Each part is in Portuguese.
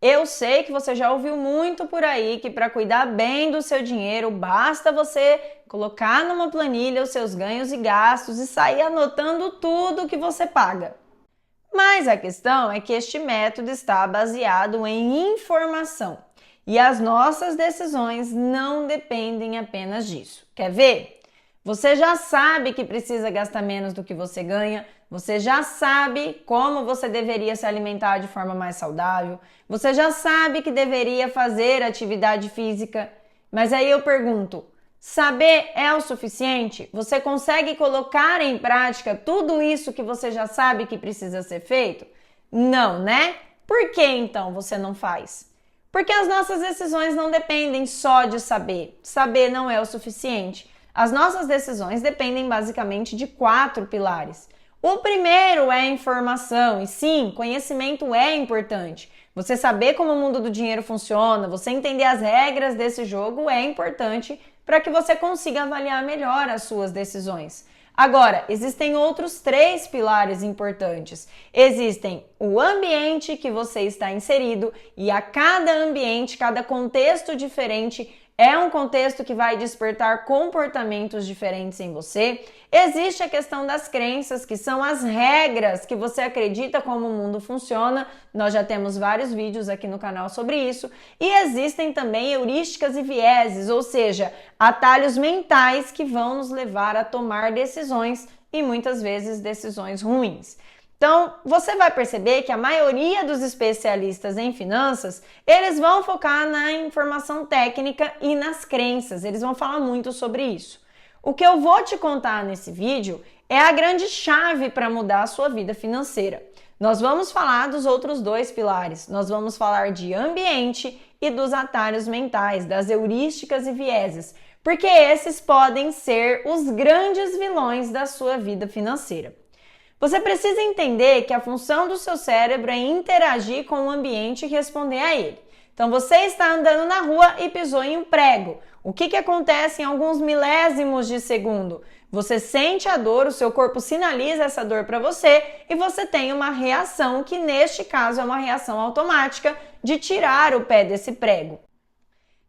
Eu sei que você já ouviu muito por aí que para cuidar bem do seu dinheiro, basta você colocar numa planilha os seus ganhos e gastos e sair anotando tudo que você paga. Mas a questão é que este método está baseado em informação e as nossas decisões não dependem apenas disso. Quer ver? Você já sabe que precisa gastar menos do que você ganha, você já sabe como você deveria se alimentar de forma mais saudável, você já sabe que deveria fazer atividade física, mas aí eu pergunto, saber é o suficiente? Você consegue colocar em prática tudo isso que você já sabe que precisa ser feito? Não, né? Por que então você não faz? Porque as nossas decisões não dependem só de saber. Saber não é o suficiente. As nossas decisões dependem basicamente de 4 pilares. O primeiro é a informação, e sim, conhecimento é importante. Você saber como o mundo do dinheiro funciona, você entender as regras desse jogo é importante para que você consiga avaliar melhor as suas decisões. Agora, existem outros 3 pilares importantes. Existem o ambiente que você está inserido e a cada ambiente, cada contexto diferente, é um contexto que vai despertar comportamentos diferentes em você. Existe a questão das crenças, que são as regras que você acredita como o mundo funciona. Nós já temos vários vídeos aqui no canal sobre isso. E existem também heurísticas e vieses, ou seja, atalhos mentais que vão nos levar a tomar decisões e muitas vezes decisões ruins. Então, você vai perceber que a maioria dos especialistas em finanças, eles vão focar na informação técnica e nas crenças, eles vão falar muito sobre isso. O que eu vou te contar nesse vídeo é a grande chave para mudar a sua vida financeira. Nós vamos falar dos outros 2 pilares, nós vamos falar de ambiente e dos atalhos mentais, das heurísticas e vieses, porque esses podem ser os grandes vilões da sua vida financeira. Você precisa entender que a função do seu cérebro é interagir com o ambiente e responder a ele. Então, você está andando na rua e pisou em um prego. O que acontece em alguns milésimos de segundo? Você sente a dor, o seu corpo sinaliza essa dor para você e você tem uma reação que, neste caso, é uma reação automática de tirar o pé desse prego.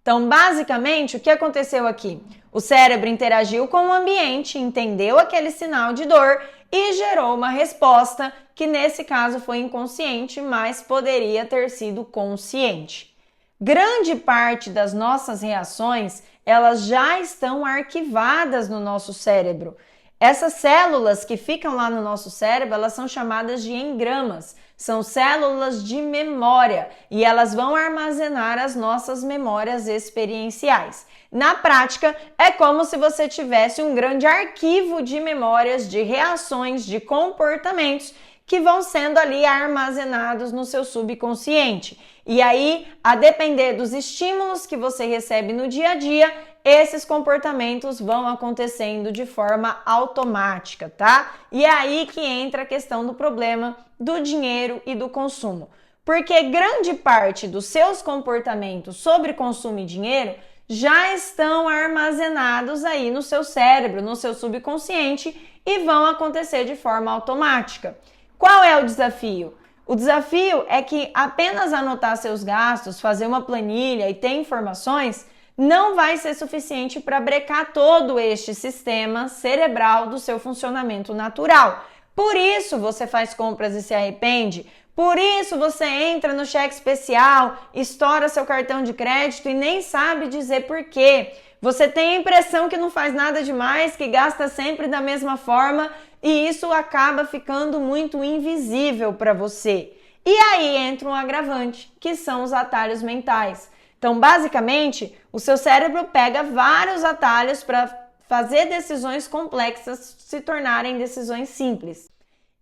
Então, basicamente, o que aconteceu aqui? O cérebro interagiu com o ambiente, entendeu aquele sinal de dor e gerou uma resposta que, nesse caso, foi inconsciente, mas poderia ter sido consciente. Grande parte das nossas reações, elas já estão arquivadas no nosso cérebro. Essas células que ficam lá no nosso cérebro, elas são chamadas de engramas. São células de memória e elas vão armazenar as nossas memórias experienciais. Na prática, é como se você tivesse um grande arquivo de memórias, de reações, de comportamentos que vão sendo ali armazenados no seu subconsciente. E aí, a depender dos estímulos que você recebe no dia a dia, esses comportamentos vão acontecendo de forma automática, tá? E é aí que entra a questão do problema do dinheiro e do consumo. Porque grande parte dos seus comportamentos sobre consumo e dinheiro já estão armazenados aí no seu cérebro, no seu subconsciente e vão acontecer de forma automática. Qual é o desafio? O desafio é que apenas anotar seus gastos, fazer uma planilha e ter informações não vai ser suficiente para brecar todo este sistema cerebral do seu funcionamento natural. Por isso você faz compras e se arrepende. Por isso você entra no cheque especial, estoura seu cartão de crédito e nem sabe dizer por quê. Você tem a impressão que não faz nada demais, que gasta sempre da mesma forma e isso acaba ficando muito invisível para você. E aí entra um agravante, que são os atalhos mentais. Então, basicamente, o seu cérebro pega vários atalhos para fazer decisões complexas se tornarem decisões simples.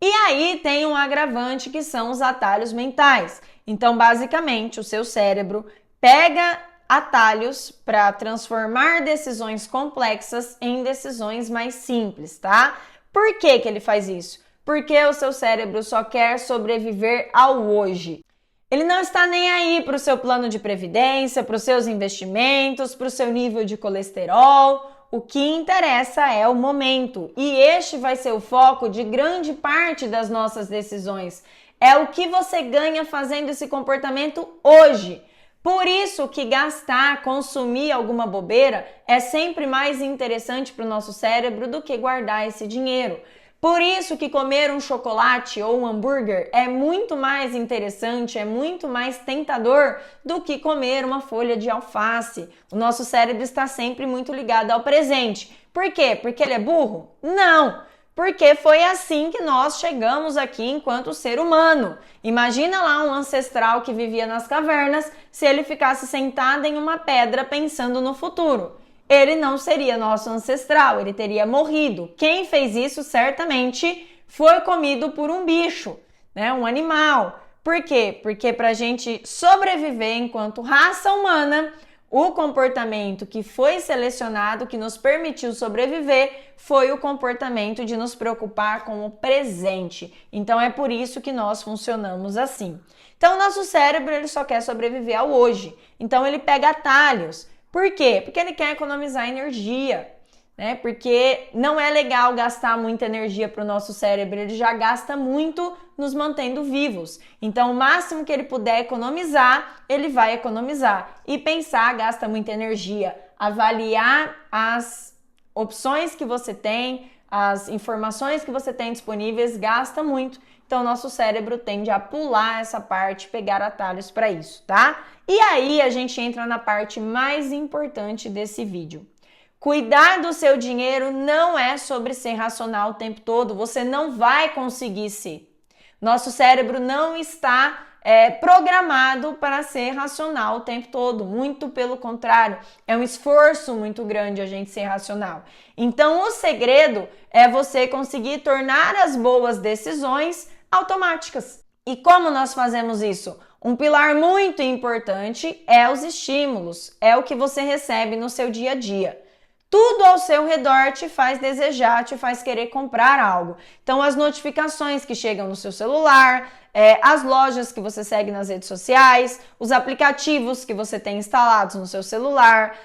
E aí tem um agravante que são os atalhos mentais. Então, basicamente, o seu cérebro pega atalhos para transformar decisões complexas em decisões mais simples, tá? Por que ele faz isso? Porque o seu cérebro só quer sobreviver ao hoje. Ele não está nem aí para o seu plano de previdência, para os seus investimentos, para o seu nível de colesterol. O que interessa é o momento e este vai ser o foco de grande parte das nossas decisões. é o que você ganha fazendo esse comportamento hoje. Por isso que gastar, consumir alguma bobeira é sempre mais interessante para o nosso cérebro do que guardar esse dinheiro. Por isso que comer um chocolate ou um hambúrguer é muito mais interessante, é muito mais tentador do que comer uma folha de alface. O nosso cérebro está sempre muito ligado ao presente. Por quê? Porque ele é burro? Não! Porque foi assim que nós chegamos aqui enquanto ser humano. Imagina lá um ancestral que vivia nas cavernas, se ele ficasse sentado em uma pedra pensando no futuro. Ele não seria nosso ancestral, ele teria morrido. Quem fez isso certamente foi comido por um bicho, né? Um animal. Por quê? Porque para a gente sobreviver enquanto raça humana, o comportamento que foi selecionado, que nos permitiu sobreviver, foi o comportamento de nos preocupar com o presente. Então é por isso que nós funcionamos assim. Então o nosso cérebro ele só quer sobreviver ao hoje. Então ele pega atalhos. Por quê? Porque ele quer economizar energia, né? Porque não é legal gastar muita energia para o nosso cérebro, ele já gasta muito nos mantendo vivos. Então, o máximo que ele puder economizar, ele vai economizar. E pensar gasta muita energia. Avaliar as opções que você tem, as informações que você tem disponíveis, gasta muito. Então, nosso cérebro tende a pular essa parte, pegar atalhos para isso, tá? E aí, a gente entra na parte mais importante desse vídeo. Cuidar do seu dinheiro não é sobre ser racional o tempo todo, você não vai conseguir ser. Nosso cérebro não está programado para ser racional o tempo todo, muito pelo contrário, é um esforço muito grande a gente ser racional. Então, o segredo é você conseguir tornar as boas decisões automáticas. E como nós fazemos isso? Um pilar muito importante é os estímulos, é o que você recebe no seu dia a dia. Tudo ao seu redor te faz desejar, te faz querer comprar algo. Então, as notificações que chegam no seu celular, as lojas que você segue nas redes sociais, os aplicativos que você tem instalados no seu celular,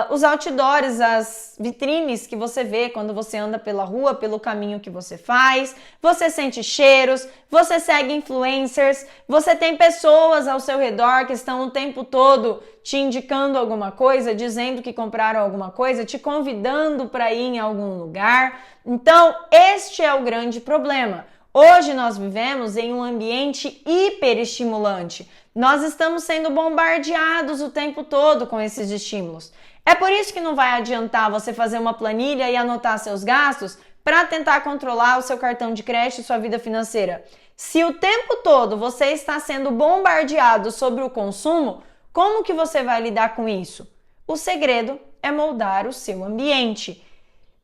os outdoors, as vitrines que você vê quando você anda pela rua, pelo caminho que você faz, você sente cheiros, você segue influencers, você tem pessoas ao seu redor que estão o tempo todo te indicando alguma coisa, dizendo que compraram alguma coisa, te convidando para ir em algum lugar. Então, este é o grande problema. Hoje nós vivemos em um ambiente hiperestimulante. Nós estamos sendo bombardeados o tempo todo com esses estímulos. É por isso que não vai adiantar você fazer uma planilha e anotar seus gastos para tentar controlar o seu cartão de crédito e sua vida financeira. Se o tempo todo você está sendo bombardeado sobre o consumo, como que você vai lidar com isso? O segredo é moldar o seu ambiente.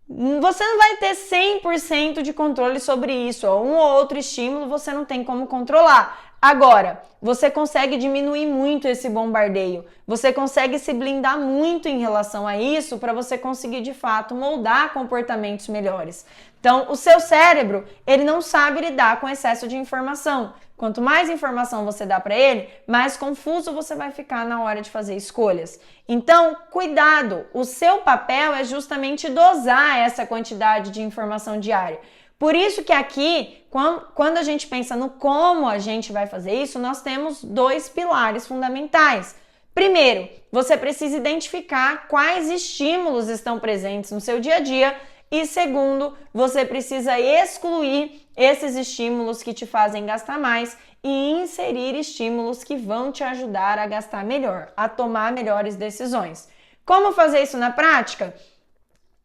Você não vai ter 100% de controle sobre isso, ou um ou outro estímulo você não tem como controlar. Agora, você consegue diminuir muito esse bombardeio, você consegue se blindar muito em relação a isso para você conseguir de fato moldar comportamentos melhores. Então, o seu cérebro, ele não sabe lidar com excesso de informação. Quanto mais informação você dá para ele, mais confuso você vai ficar na hora de fazer escolhas. Então, cuidado! O seu papel é justamente dosar essa quantidade de informação diária. Por isso que aqui, quando a gente pensa no como a gente vai fazer isso, nós temos dois pilares fundamentais. Primeiro, você precisa identificar quais estímulos estão presentes no seu dia a dia. E segundo, você precisa excluir esses estímulos que te fazem gastar mais e inserir estímulos que vão te ajudar a gastar melhor, a tomar melhores decisões. Como fazer isso na prática?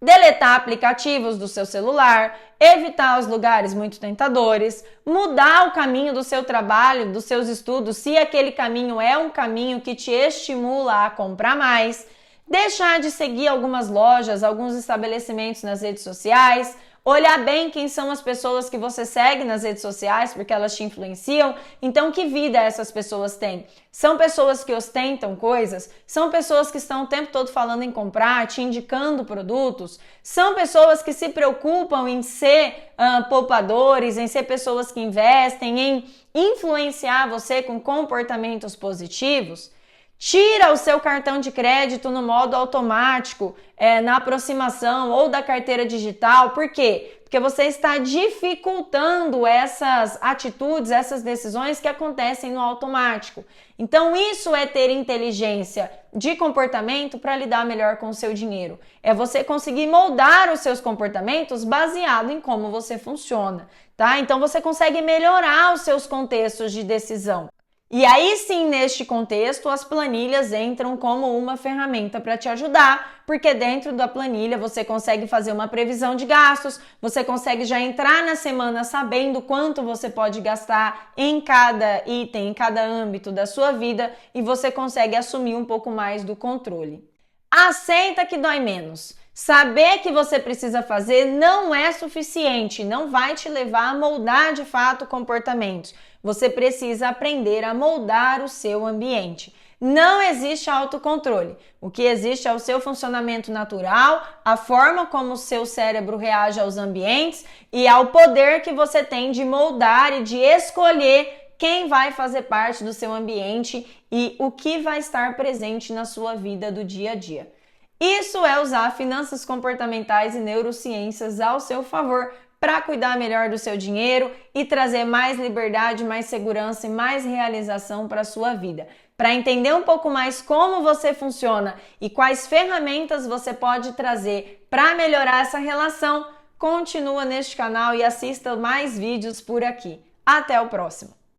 Deletar aplicativos do seu celular, evitar os lugares muito tentadores, mudar o caminho do seu trabalho, dos seus estudos, se aquele caminho é um caminho que te estimula a comprar mais, deixar de seguir algumas lojas, alguns estabelecimentos nas redes sociais, olhar bem quem são as pessoas que você segue nas redes sociais, porque elas te influenciam. Então, que vida essas pessoas têm? São pessoas que ostentam coisas? São pessoas que estão o tempo todo falando em comprar, te indicando produtos? São pessoas que se preocupam em ser poupadores, em ser pessoas que investem, em influenciar você com comportamentos positivos? Tira o seu cartão de crédito no modo automático, na aproximação ou da carteira digital. Por quê? Porque você está dificultando essas atitudes, essas decisões que acontecem no automático. Então, isso é ter inteligência de comportamento para lidar melhor com o seu dinheiro. É você conseguir moldar os seus comportamentos baseado em como você funciona, tá? Então, você consegue melhorar os seus contextos de decisão. E aí sim, neste contexto, as planilhas entram como uma ferramenta para te ajudar, porque dentro da planilha você consegue fazer uma previsão de gastos, você consegue já entrar na semana sabendo quanto você pode gastar em cada item, em cada âmbito da sua vida e você consegue assumir um pouco mais do controle. Aceita que dói menos. Saber que você precisa fazer não é suficiente, não vai te levar a moldar de fato comportamentos. Você precisa aprender a moldar o seu ambiente. Não existe autocontrole. O que existe é o seu funcionamento natural, a forma como o seu cérebro reage aos ambientes e ao poder que você tem de moldar e de escolher quem vai fazer parte do seu ambiente e o que vai estar presente na sua vida do dia a dia. Isso é usar finanças comportamentais e neurociências ao seu favor para cuidar melhor do seu dinheiro e trazer mais liberdade, mais segurança e mais realização para a sua vida. Para entender um pouco mais como você funciona e quais ferramentas você pode trazer para melhorar essa relação, continua neste canal e assista mais vídeos por aqui. Até o próximo!